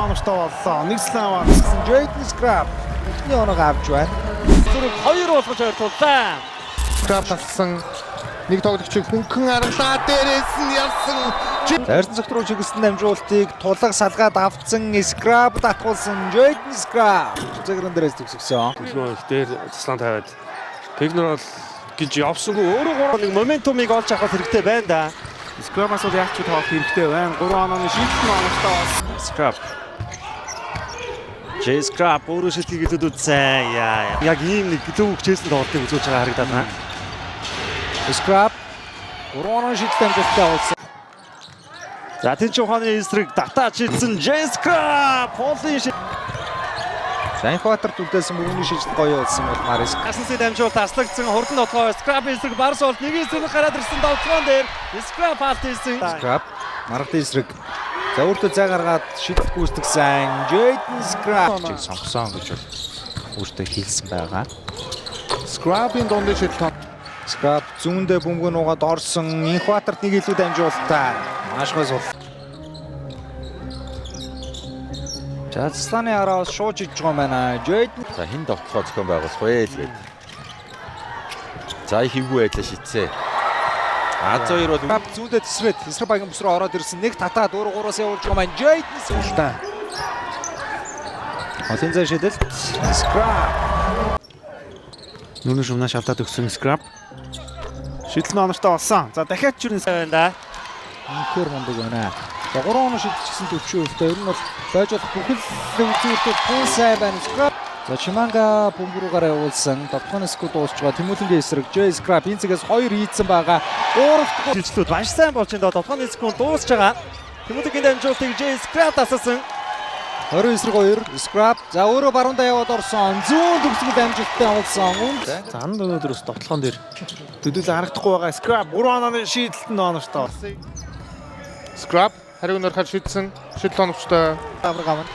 Оногтой боллоо. Нэг слам авсан Jaden Scrap. Эхний оног авч байна. Зүрх 2 болгож ойртууллаа. Scrap талсан нэг тоглогчийг хөнгөн аргалаа дээрээс нь явсан. Зарсан зөв рүү чиглэсэн дамжуултыг тулаг салгаад авцсан Scrap татгуулсан Jaden Scrap. Зэгрэн дээрээс төгсгсөн. Нөгөө их дээр заслан тавиад Пегнер бол гэж явсангүй өөрөө 3 моментумыг олж авах хэрэгтэй байна да. Scrap-аас бол яг ч тоох хэрэгтэй байна. 3 онооны шийдэлт оногтой болсон. Scrap. Scrap өөрөө шилтгийгээд үзсэн. Яа. Яг ийм нэг төв хчээсэн тоглолтыг үзүүлж байгаа харагдаад байна. Scrap 3 онооны шийдэлт амжилттай болсон. За тэнч ухааны эсрэг татаач хийсэн Scrap. Полын Жанхватер түлдээсэн мөрөний шийдэлт гоё болсон бол Марис. Асансын дамжуулалт аслагдсан хурдан дотгоо Scrap эсрэг барс болт нэг эсрэг гараад ирсэн довтлон дээр Scrap алт хийсэн. Scrap маргад эсрэг за өөртөө зай гаргаад шийдэлт гүйцэтгсэн Jaden Scrap чиг сонгосон гэж бол өөртөө хэлсэн байгаа. Scrap-ийн дундын шийдэлт Scrap зүүндээ бөмбөг нуугаад орсон Инхватерт нэг илүү дамжуулалтаа маш гой сул. Жадсланы араас шууж иж байгаа байна. Jaden За хин довтлохоо зохион байгуулах вэ л гээд. За хийвгүй байлаа шийдсэ. А2 бол Scrap зүүндээ тесрээд эсрэг багийн бүс рүү ороод ирсэн. Нэг татаад өөр 3-аас явуулж байгаа маань Jaden суултаа. Олон зай шийдэлт Scrap Нүрийн шумнаа шавтаад өгсөн Scrap. шийдэл номертой болсон. За дахиад ч юуны байна да. үнэхээр мундаг байна. За 3 оноо шийдчихсэн төвчөөтэй. Ер нь бол байж болох бүхэл үзүүлэлтүүд тун сайн байна. Scrap. За Чиманга бөмбөрөөгөө явуулсан. Довхоноос гоо дуусч байгаа. Тэмүүлэнгийн эсрэг Jaden Scrap энэ цэгээс 2 хийцэн байгаа. 3 Жилчлүүд маш сайн болж энэ довтлооны секунд дуусч байгаа. Тэмүүлэнгийн дамжуулалтыг Jaden Scrap тасалсан. 20 эсрэг 2 Scrap. За өөрөө баруунда яваад орсон. Зүүн төгсгөл дамжуулалттай явуулсан. За өнөөдөр бас довтлоон дээр Төдийлө харагдахгүй байгаа. Scrap 3 онооны шийдэлт номертой. Scrap хариу нөрхөд шийдсэн шийдэл оновчтой. Авраг авна.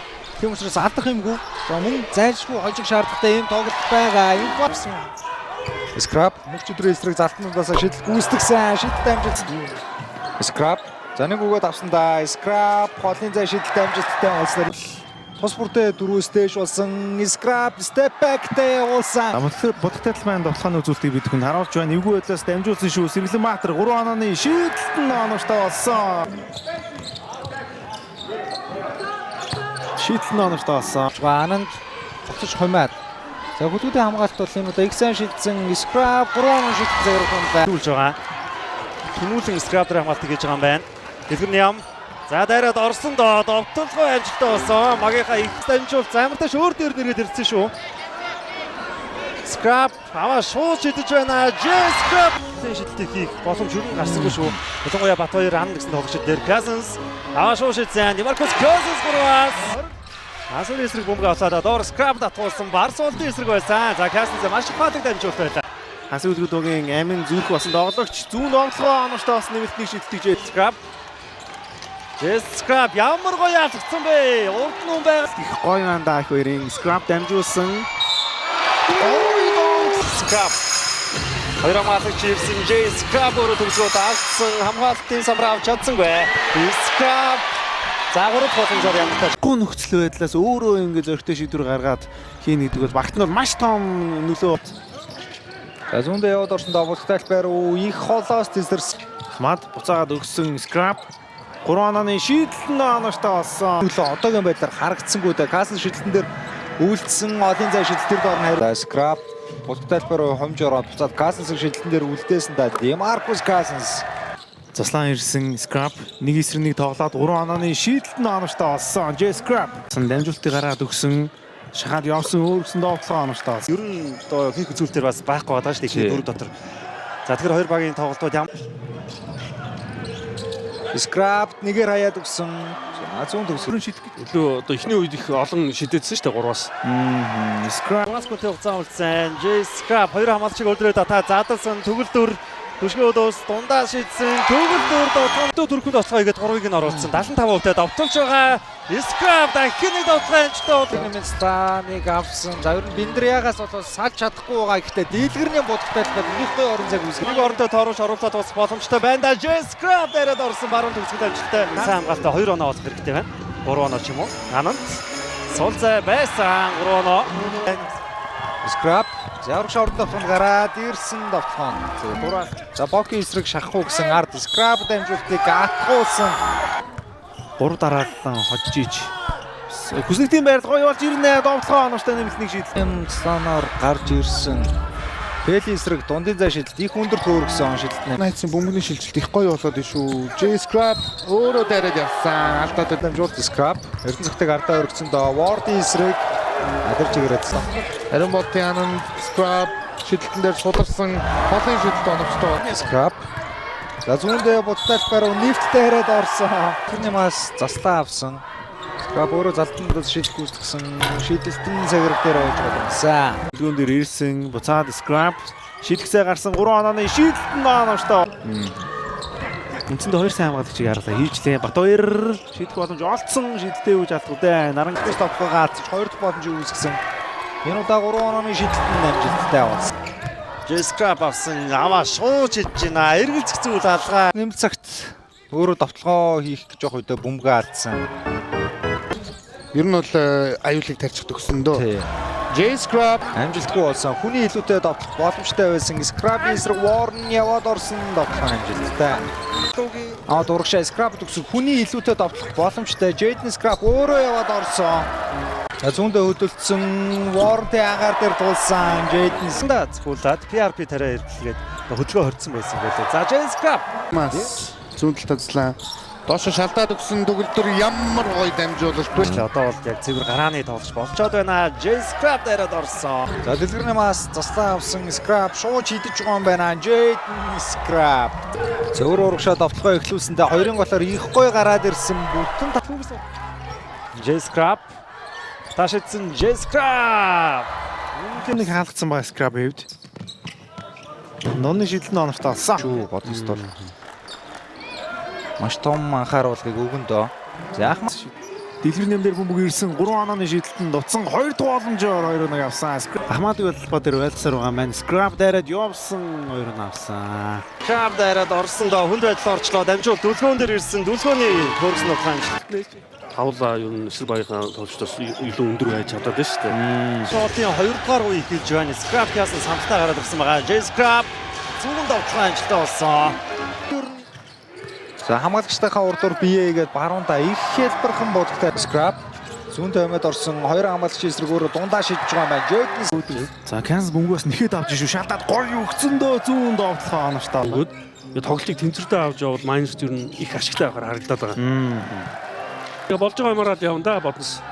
Тийм учраас алдах юмгүй. За мөн зайлшгүй хожиг шаардлагатай юм тоглолт байгаа. Энэ болсон. Scrap мөч өдрөө эсрэг залтнуудаас шийдэл гүйцэтгсэн. Шийдэлт амжилттай. Scrap за нэг өгөөд авсан да. Scrap холын зай шийдэлт амжилттай болсон. Тус бүртээ 4-өөс дээш болсон. Scrap step back-тэй явуулсан. Бодготой талбайн довтлооны үзүүлэлтийг бид хүн харуулж байна. Эвгүй байдлаас дамжуулсан шүү. Сэргэлэн Баатар 3 онооны шийдэлт нь оновчтой болсон. Шийдэл номертой болсон. Ананд цоцож хумаад. За хөдөлгөөний хамгаалалт бол энэ удаа их сайн шийдсэн Scrap 3 оноо шийдэлт загвартай. төлж байгаа. Тэмүүлэн Scrap дээр хамгаалтыг хийж байгаа юм байна. Дэлгэрний ям. За дайраад орсон доо довтлогоо амжилттай болсон. Магийнхаа их дамжуулалт замартаа өөр дээр нэрээд ирсэн шүү. Scrap аваа шууд шидэж байна. Jaden Scrap шидэлтийг хийх боломж юу гарсангүй шүү. Ялангуяа Батбаяр ам гэсэн тоглогчид дээр Cousins аваа шууд шидсэн. Demarcus Cousins гурваас Асур эсрэг бөмбөг авсаад доор Scrap татуулсан. Барс улдын эсрэг байсан. За Cousins маш их патаг дамжуулалт байлаа. Хас үлгүүдийн амин зүрх басан тоглогч зүүн довтлогоо оновчтой болсон нэмэлтний шийдэлтийг жил. Scrap Scrap ямар гоё ялгцсан бэ? Урд нь байгаа. Их гоё байна да их хоёрын Scrap дамжуулсан. Scrap. Хоёр хамгаалагч ирсэн Jaden Scrap өөрөө төгсгөөд алдсан хамгаалтын самраа авч чадсангүй. Scrap за 3 хотын зар ямтай. Гүн нөхцөл байдлаас өөрөө ингэ зөрөгтэй шийдвэр гаргаад хийн гэдэг бол багт нь маш том нөлөө. За зүүндээ яваад орсон довтлогтой талбай руу их холоос тесэрс. Мад буцаагаад өгсөн Scrap 3 онооны шийдэлт нь оновчтой болсон. Төлөө одоогийн байдлаар харагдсангүй дээ. Касн шийдэлтэн дээр үйлдэлсэн олон зай шийдэлтэр дорно хайр. Scrap болттой талбай руу хомж ороод буцаад Каснс шийдэлтэн дээр үлдээсэн да. Demarcus Cousins Заслан ирсэн Scrap нэг эсрэг нэг тоглоод 3 онооны шийдэлт нь оновчтой болсон. Jaden Scrap дамжуулалтыг гаргаад өгсөн. Шахаад явсан өөрөсөн довтлогоо оновчтой болсон. Ер нь одоо хийх үзүүлэлтээр бас байхгүй байгаа шүү дээ. Дөрөв дотор. За тэгэхээр хоёр багийн тоглолтууд ямар Scrap нэгээр хаяад өгсөн. Зүүн төгсгөл илүү одоо эхний үед их олон шидэдсэн шүү дээ 3-аас. Scrap Граскотын хугацаа үлдсэн. Jaden Scrap хоёр хамгаалагчийг өдрөө татаа заадалсан төгөлдөр түшгөө дөөс дундаа шийдсэн. Төгөлдөр довтлоо төрхөнд оцгоо игээд 3-ыг нь оруулсан. 75% довтлож байгаа. Scrap дахин нэг довтлоо амжилттай нэмэлт станыг авсан. За ер нь Биндрягаас бол салж чадахгүй байгаа. Гэхдээ дийлгэрний бодготой талбайд их гоё орон зайг үүсгэж. Нэг орондоо тооруулж оруулаад бас боломжтой байна да. Jaden Scrap дээрээ орсон баруун төгсгөл амжилттай. Сайн хамгаалалтаа 2 оноо болох хэрэгтэй байна. 3 оноо ч юм уу. Анант сул зай байсан 3 оноо. Scrap. Заврагш ордох нь гараад ирсэн довтлон. За Боки эсрэг шахах уу гэсэн ард Scrap дамжуултыг атгуулсан. 3 дараалан хожиж ич. Хүснэгтийн байрлал гоё болж ирнэ. Довтлон оноочтой нэмэлтнийг шийдсэн. Слоноор гарч ирсэн. Пели эсрэг дундын зай шилжилт их өндөр төөргсөн шилжилт Найдсан бөмбөгийн шилжилт их гоё болоод шүү. J Scrap өөрөө дараад явсан. Алдаад дамжуулт Scrap. Эрдэнэ цагтыг ардаа өргөцсөн доо Ward эсрэг адэр чигээрэтсэн. Харин болтын анан Scrap шилжилтэн дээр суларсан холын шилжилт оновчтой. Scrap. За зүүндээ буцталбаар нефттэй хараад орсон. Тэрний мас заслаа авсан. Scrap өөрөө залтандас шилжилт үүсгэсэн шилжилтэн цагираг дээр байж болсон. Дэлгүүн дээр ирсэн буцаад Scrap шийдгсээ гарсан 3 онооны шийдэлтэн оноочтой. Үндсэндээ 2 сайн хамгаалагчийг харлаа хийжлээ. Батбаяр шийдэх боломж олцсон шийдэлтэй үж алдгуудаа Нарангийн товхоо гаалцж 2 дахь боломжийг үүсгэсэн. Энэ удаа 3 онооны шийдэлтэн амжилттай болсон. J Scrap авсан аваа шууж иж байна. Эргэлзэх зүйл алгаа. Нэмэлт цагт өөрөө довтлогоо хийх гэж явах үедээ бөмбөгөө алдсан. Ер нь бол аюулыг тарьчих төгсөн дөө. J Scrap Амжилтгүй болсон. Хүний илүүтэй довтлох боломжтой байсан. Scrap-ийн эсрэг Warren яваад орсон довтлох амжилттай. Дурагшаа Scrap төгсөн. Хүний илүүтэй довтлох боломжтой. Jaden Scrap өөрөө яваад орсон. Зүүндээ хөдөлсөн Warren-тэй агаар дээр тулсан. Jaden Цгуулаад PRP тарай ирдэлгээд хөдөлгөөн хорцсон байсан байлээ. За J Scrap мас зүүндэл тазлаа. Доошо шалдаад өгсөн төгөлдөр ямар гоё дамжуулалт вэ? Одоо бол яг цэвэр гарааны тоглож болцоод байна. J Scrap дараад орсон. За дэлгэрний мас заслаа авсан Scrap шууд шидэж байгаа юм байна. Jaden Scrap. Зөөр урагшаа довтлогоо эхлүүлсэндээ хоёрын голоор их гоё гараад ирсэн. Бүтэн татварсан. J Scrap ташидсан J Scrap. нэг хаалгацсан байгаа Scrap-ийн хувьд. Нонны шийдэлтэн оноочтой болсон. Шүү бодсон. Маш том анхааруулгыг өгөндөө. За яах вэ? Дэлгэр нэмдэр бөмбөг ирсэн 3 онооны шийдэлтэн дутсан 2 дахь боломжоор 2-1 авсан. Ахмадын бодлого дээр байлсаар байгаа маань Scrap дараад явсан 2-1 авсан. Scrap дараад орсон доо хүнд байдал орчлоо. Дамжуул дүлгөөн дээр ирсэн. Дүлгөөний хөргсөн ухаан. Тавлаа юу н эсрэг багийнхаа тоглолтоос илүү өндөр байж чадаад байна шүү дээ. Шотын 2 дугаар үе эхэлж байна. Scrap яасан самтаа гараад ирсэн байгаа. J Scrap зүүн давталгаа амжилттай болсон. За хамгаалагчтайхаа урдуур биеэгээд баруунда их хэлбэрхэн бодогтой Scrap зүүндээ өмөд орсон хоёр хамгаалагчийн эсрэг өөрөө дундаа шидэж байгаа юм байна. Jaden. За Kansas бөмбөгөөс нэхэд авч шүү. Шалдаад гоё өгцөндөө зүүн довтлохоо оноочтой. Тоглолтыг тэнцвэртэй авч явбал Майнерс ер нь их ашигтай байхаар харагдаад байгаа. Тэгээ болж байгаа юмараад явна да боднос.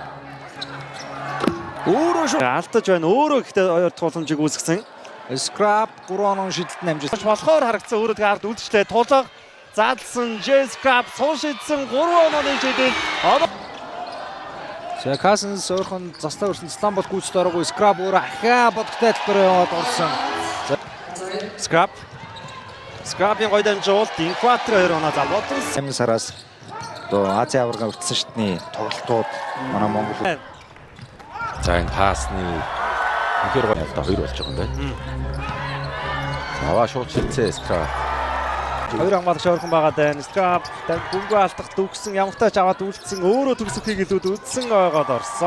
Өөрөө шүү алдаж байна. Өөрөө ихтэй хоёр дахь боломжийг үүсгэсэн. Scrap 3 онооны шидэлтэн амжилт Болохоор харагдсан өөрөө тэгээ ард үлдчихлээ. Тулга заалсан J Scrap суун шидсэн 3 онооны шидэл. За Cousins өөрхөн заслаа өрсөн Slamбол гүйцэд ороогүй Scrap өөрөө ахаа бодогтой талбар яваад орсон. Scrap-ийн гоё дамжуулалт Инкватор 2 оноо за бодсон. 8 сараас одоо Ази аварга өртсөн шатны тоглолтууд манай Монгол За энэ паасны үнээр гоё ялдаа 2 болж байгаа юм байна. Аваа шууд шилцээ Scrap. Хоёр хамгаалагч ойрхон байгаа даа. Scrap бөмбөг алдах дүгсэн ямартай ч аваад үлдсэн өөрөө төгсөх хийгэлүүд үдсэн ойгоод орсон.